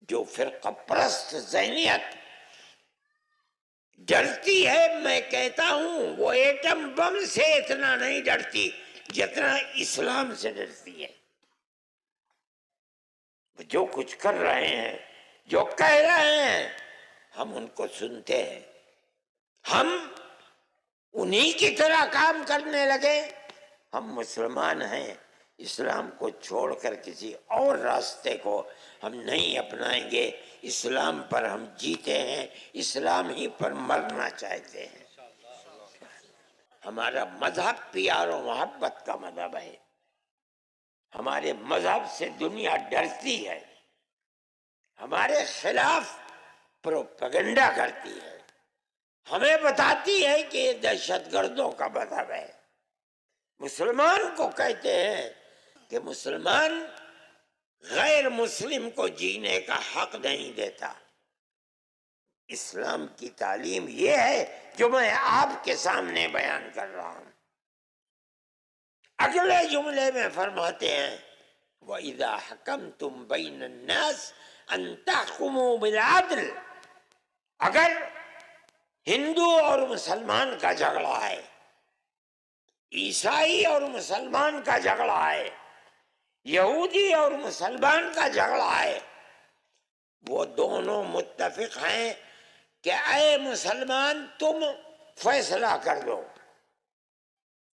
جو فرقہ پرست ذہنیت ڈرتی ہے، میں کہتا ہوں وہ ایٹم بم سے اتنا نہیں ڈرتی جتنا اسلام سے ڈرتی ہے۔ جو کچھ کر رہے ہیں، جو کہہ رہے ہیں، ہم ان کو سنتے ہیں، ہم انہی کی طرح کام کرنے لگے۔ ہم مسلمان ہیں، اسلام کو چھوڑ کر کسی اور راستے کو ہم نہیں اپنائیں گے۔ اسلام پر ہم جیتے ہیں، اسلام ہی پر مرنا چاہتے ہیں۔ ہمارا مذہب پیار و محبت کا مذہب ہے۔ ہمارے مذہب سے دنیا ڈرتی ہے، ہمارے خلاف پروپیگنڈا کرتی ہے، ہمیں بتاتی ہے کہ یہ دہشت گردوں کا مذہب ہے۔ مسلمان کو کہتے ہیں کہ مسلمان غیر مسلم کو جینے کا حق نہیں دیتا۔ اسلام کی تعلیم یہ ہے جو میں آپ کے سامنے بیان کر رہا ہوں۔ اگلے جملے میں فرماتے ہیں وَإِذَا حَكَمْتُمْ بَيْنَ النَّاسِ أَن تَحْكُمُوا بِالْعَدْلِ۔ اگر ہندو اور مسلمان کا جھگڑا ہے، عیسائی اور مسلمان کا جھگڑا ہے، یہودی اور مسلمان کا جھگڑا ہے، وہ دونوں متفق ہیں کہ اے مسلمان تم فیصلہ کر دو۔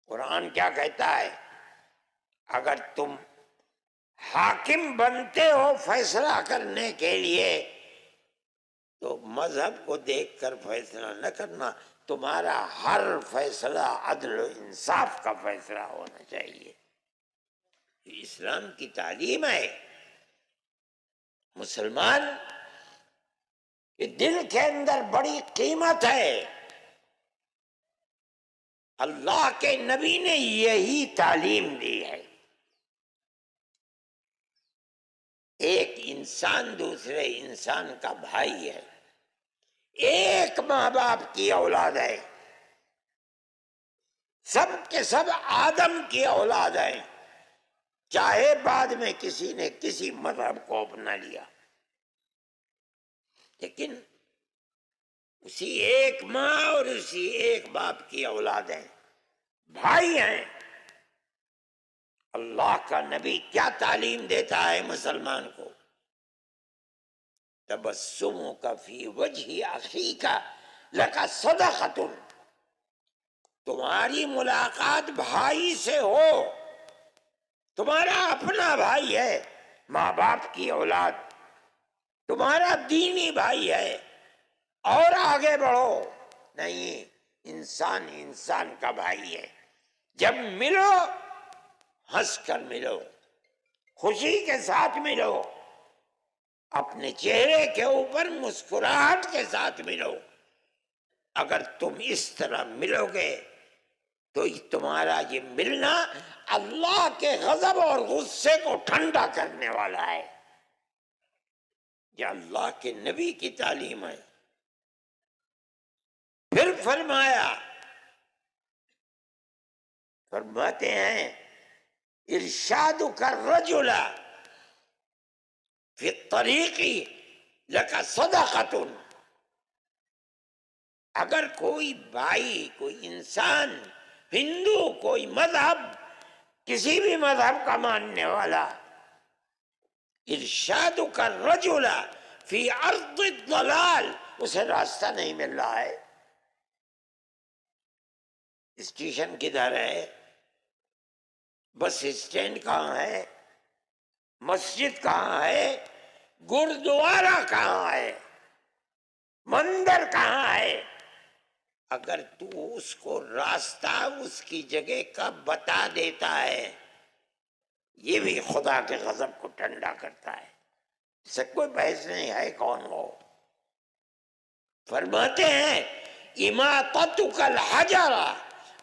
قرآن کیا کہتا ہے؟ اگر تم حاکم بنتے ہو فیصلہ کرنے کے لیے تو مذہب کو دیکھ کر فیصلہ نہ کرنا، تمہارا ہر فیصلہ عدل و انصاف کا فیصلہ ہونا چاہیے۔ یہ اسلام کی تعلیم ہے۔ مسلمان کے دل کے اندر بڑی قیمت ہے۔ اللہ کے نبی نے یہی تعلیم دی ہے۔ ایک انسان دوسرے انسان کا بھائی ہے، ایک ماں باپ کی اولاد ہے، سب کے سب آدم کی اولاد ہے، چاہے بعد میں کسی نے کسی مذہب کو اپنا لیا، لیکن اسی ایک ماں اور اسی ایک باپ کی اولاد ہیں، بھائی ہیں۔ اللہ کا نبی کیا تعلیم دیتا ہے مسلمان کو؟ تبسمک فی وجہ اخیک لک صدقۃ۔ تمہاری ملاقات بھائی سے ہو، تمہارا اپنا بھائی ہے، ماں باپ کی اولاد، تمہارا دینی بھائی ہے، اور آگے بڑھو۔ نہیں، انسان انسان کا بھائی ہے۔ جب ملو ہنس کر ملو، خوشی کے ساتھ ملو، اپنے چہرے کے اوپر مسکراہٹ کے ساتھ ملو۔ اگر تم اس طرح ملو گے تو تمہارا یہ ملنا اللہ کے غضب اور غصے کو ٹھنڈا کرنے والا ہے۔ یہ اللہ کے نبی کی تعلیم ہے۔ پھر فرماتے ہیں ارشادک الرجل فی الطریق لک صدقۃ۔ اگر کوئی بھائی، کوئی انسان، ہندو، کوئی مذہب، کسی بھی مذہب کا ماننے والا، ارشادک الرجل فی ارض الضلال، اسے راستہ نہیں مل رہا ہے، اسٹیشن کدھر ہے، بس اسٹینڈ کہاں ہے، مسجد کہاں ہے، گردوارہ کہاں ہے، مندر کہاں ہے، اگر تو اس کو راستہ اس کی جگہ کا بتا دیتا ہے، یہ بھی خدا کے غضب کو ٹھنڈا کرتا ہے۔ اس سے کوئی بحث نہیں ہے کون ہو۔ فرماتے ہیں اماطتک الحجر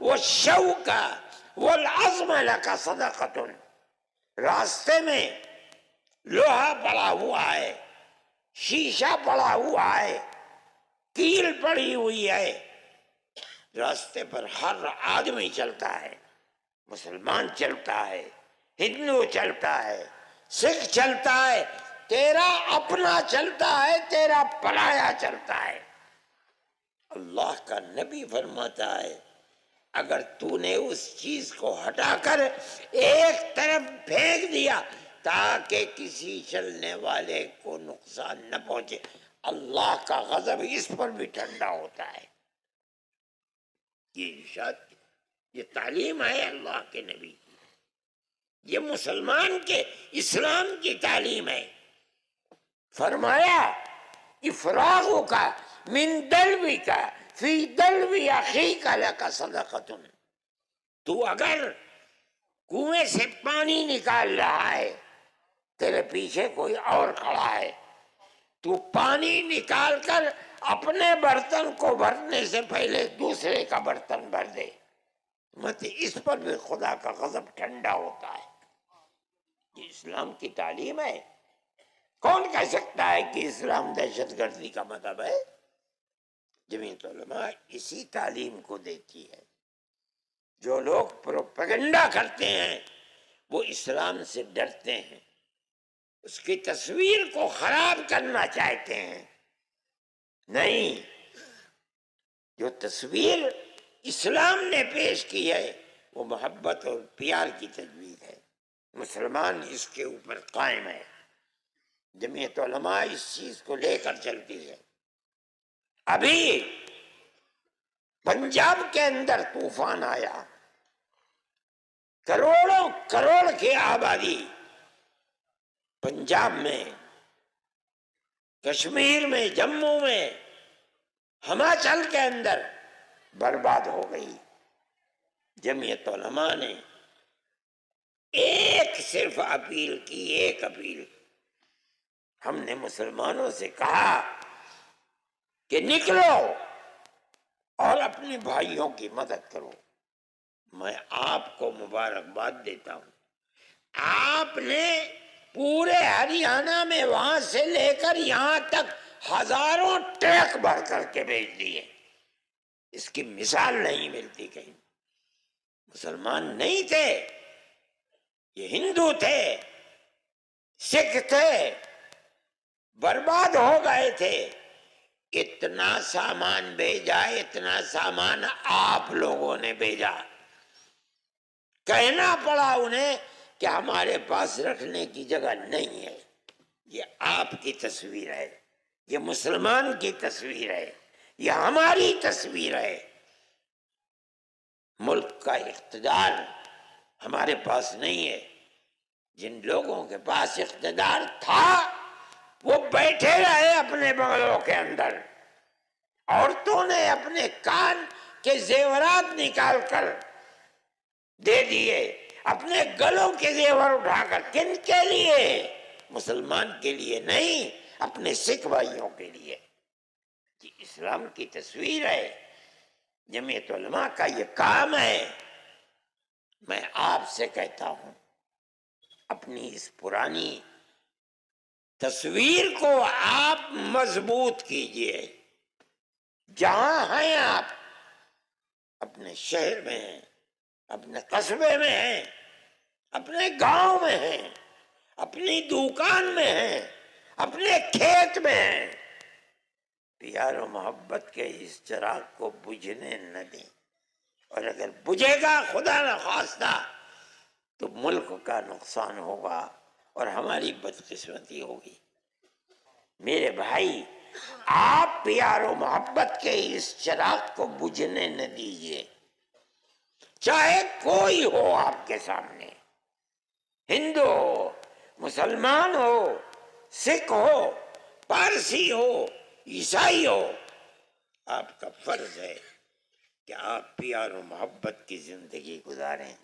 والشوک والعظم لک صدقۃ۔ راستے میں لوہا پڑا ہوا ہے، شیشہ پڑا ہوا ہے، کیل پڑی ہوئی ہے، راستے پر ہر آدمی چلتا ہے، مسلمان چلتا ہے، ہندو چلتا ہے، سکھ چلتا ہے، تیرا اپنا چلتا ہے، تیرا پرایا چلتا ہے۔ اللہ کا نبی فرماتا ہے اگر تو نے اس چیز کو ہٹا کر ایک طرف پھینک دیا تاکہ کسی چلنے والے کو نقصان نہ پہنچے، اللہ کا غضب اس پر بھی ٹھنڈا ہوتا ہے۔ یہ ارشاد، یہ تعلیم ہے اللہ کے نبی کی، یہ مسلمان کے اسلام کی تعلیم ہے۔ فرمایا افراغ کا من دلوی کا فی دلوی اخیک لک صدقۃ، تو اگر کنویں سے پانی نکال رہا ہے، تیرے پیچھے کوئی اور کھڑا ہے، تو پانی نکال کر اپنے برتن کو بھرنے سے پہلے دوسرے کا برتن بھر دے، مت اس پر بھی خدا کا غضب ٹھنڈا ہوتا ہے۔ یہ اسلام کی تعلیم ہے۔ کون کہہ سکتا ہے کہ اسلام دہشت گردی کا مذہب ہے؟ جمعیت علماء اسی تعلیم کو دیتی ہے۔ جو لوگ پروپیگنڈا کرتے ہیں وہ اسلام سے ڈرتے ہیں، اس کی تصویر کو خراب کرنا چاہتے ہیں۔ نہیں، جو تصویر اسلام نے پیش کی ہے وہ محبت اور پیار کی تجویز ہے، مسلمان اس کے اوپر قائم ہے۔ جمعیت علماء اس چیز کو لے کر چلتی ہے۔ ابھی پنجاب کے اندر طوفان آیا، کروڑوں کروڑ کی آبادی پنجاب میں، کشمیر میں، جموں میں، ہماچل کے اندر برباد ہو گئی۔ جمعیت علماء نے ایک صرف اپیل کی، ایک اپیل، ہم نے مسلمانوں سے کہا کہ نکلو اور اپنے بھائیوں کی مدد کرو۔ میں آپ کو مبارکباد دیتا ہوں، آپ نے پورے ہریانہ میں وہاں سے لے کر یہاں تک ہزاروں ٹرک بھر کر کے بھیج دیے۔ اس کی مثال نہیں ملتی کہیں۔ مسلمان نہیں تھے، یہ ہندو تھے، سکھ تھے، برباد ہو گئے تھے۔ اتنا سامان بھیجا، اتنا سامان آپ لوگوں نے بھیجا۔ کہنا پڑا انہیں کہ ہمارے پاس رکھنے کی جگہ نہیں ہے۔ یہ آپ کی تصویر ہے، یہ مسلمان کی تصویر ہے، یہ ہماری تصویر ہے۔ ملک کا اقتدار ہمارے پاس نہیں ہے۔ جن لوگوں کے پاس اقتدار تھا وہ بیٹھے رہے اپنے بنگلوں کے اندر۔ عورتوں نے اپنے کان کے زیورات نکال کر دے دیے، اپنے گلوں کے زیور اٹھا کر۔ کن کے لیے؟ مسلمان کے لیے نہیں، اپنے سکھ بھائیوں کے لیے۔ یہ اسلام کی تصویر ہے، جمعیت علماء کا یہ کام ہے۔ میں آپ سے کہتا ہوں اپنی اس پرانی تصویر کو آپ مضبوط کیجئے۔ جہاں ہیں آپ، اپنے شہر میں ہیں، اپنے قصبے میں ہیں، اپنے گاؤں میں ہیں، اپنی دکان میں ہیں، اپنے کھیت میں ہیں، پیار و محبت کے اس چراغ کو بجھنے نہ دیں۔ اور اگر بجھے گا خدا نخواستہ تو ملک کا نقصان ہوگا اور ہماری بدقسمتی ہوگی۔ میرے بھائی، آپ پیار و محبت کے اس چراغ کو بجھنے نہ دیجیے، چاہے کوئی ہو آپ کے سامنے، ہندو ہو، مسلمان ہو، سکھ ہو، پارسی ہو، عیسائی ہو۔ آپ کا فرض ہے کہ آپ پیار و محبت کی زندگی گزاریں۔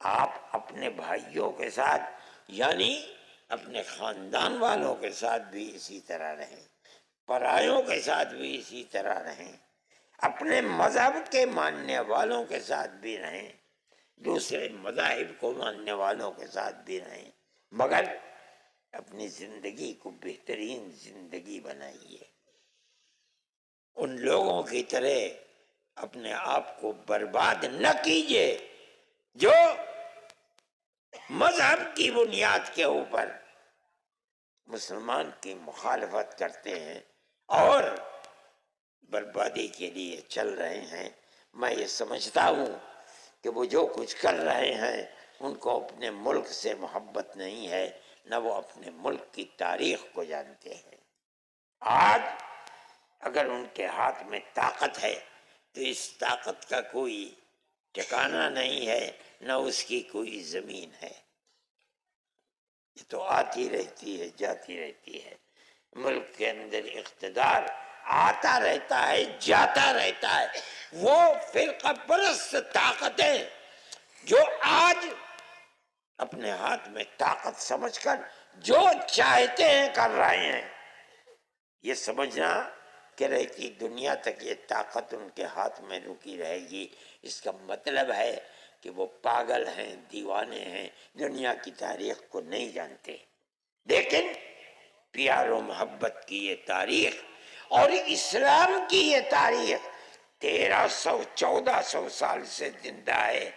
آپ اپنے بھائیوں کے ساتھ، یعنی اپنے خاندان والوں کے ساتھ بھی اسی طرح رہیں، پرایوں کے ساتھ بھی اسی طرح رہیں، اپنے مذہب کے ماننے والوں کے ساتھ بھی رہیں، دوسرے مذاہب کو ماننے والوں کے ساتھ بھی رہیں، مگر اپنی زندگی کو بہترین زندگی بنائیے۔ ان لوگوں کی طرح اپنے آپ کو برباد نہ کیجیے جو مذہب کی بنیاد کے اوپر مسلمان کی مخالفت کرتے ہیں اور بربادی کے لیے چل رہے ہیں، میں یہ سمجھتا ہوں کہ وہ جو کچھ کر رہے ہیں ان کو اپنے ملک سے محبت نہیں ہے، نہ وہ اپنے ملک کی تاریخ کو جانتے ہیں۔ آج اگر ان کے ہاتھ میں طاقت ہے تو اس طاقت کا کوئی ٹھکانہ نہیں ہے، نہ اس کی کوئی زمین ہے، یہ تو آتی رہتی ہے، جاتی رہتی ہے۔ ملک کے اندر اقتدار آتا رہتا ہے، جاتا رہتا ہے۔ وہ فرقہ پرست طاقتیں جو آج اپنے ہاتھ میں طاقت سمجھ کر جو چاہتے ہیں کر رہے ہیں، یہ سمجھنا کہ رہتی دنیا تک یہ طاقت ان کے ہاتھ میں رکی رہے گی، اس کا مطلب ہے کہ وہ پاگل ہیں، دیوانے ہیں، دنیا کی تاریخ کو نہیں جانتے۔ لیکن پیار و محبت کی یہ تاریخ اور اسلام کی یہ تاریخ 1300-1400 سال سے زندہ ہے،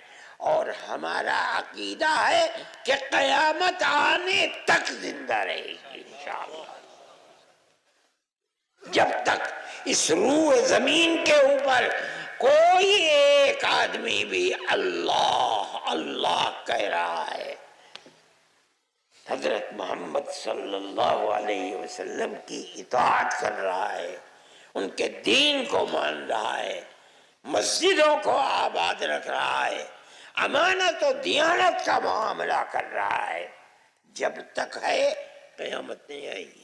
اور ہمارا عقیدہ ہے کہ قیامت آنے تک زندہ رہے گی انشاءاللہ۔ جب تک اس روح زمین کے اوپر کوئی ایک آدمی بھی اللہ اللہ کہہ رہا ہے، حضرت محمد صلی اللہ علیہ وسلم کی اطاعت کر رہا ہے، ان کے دین کو مان رہا ہے، مسجدوں کو آباد رکھ رہا ہے، امانت و دیانت کا معاملہ کر رہا ہے، جب تک ہے قیامت نہیں آئے گی۔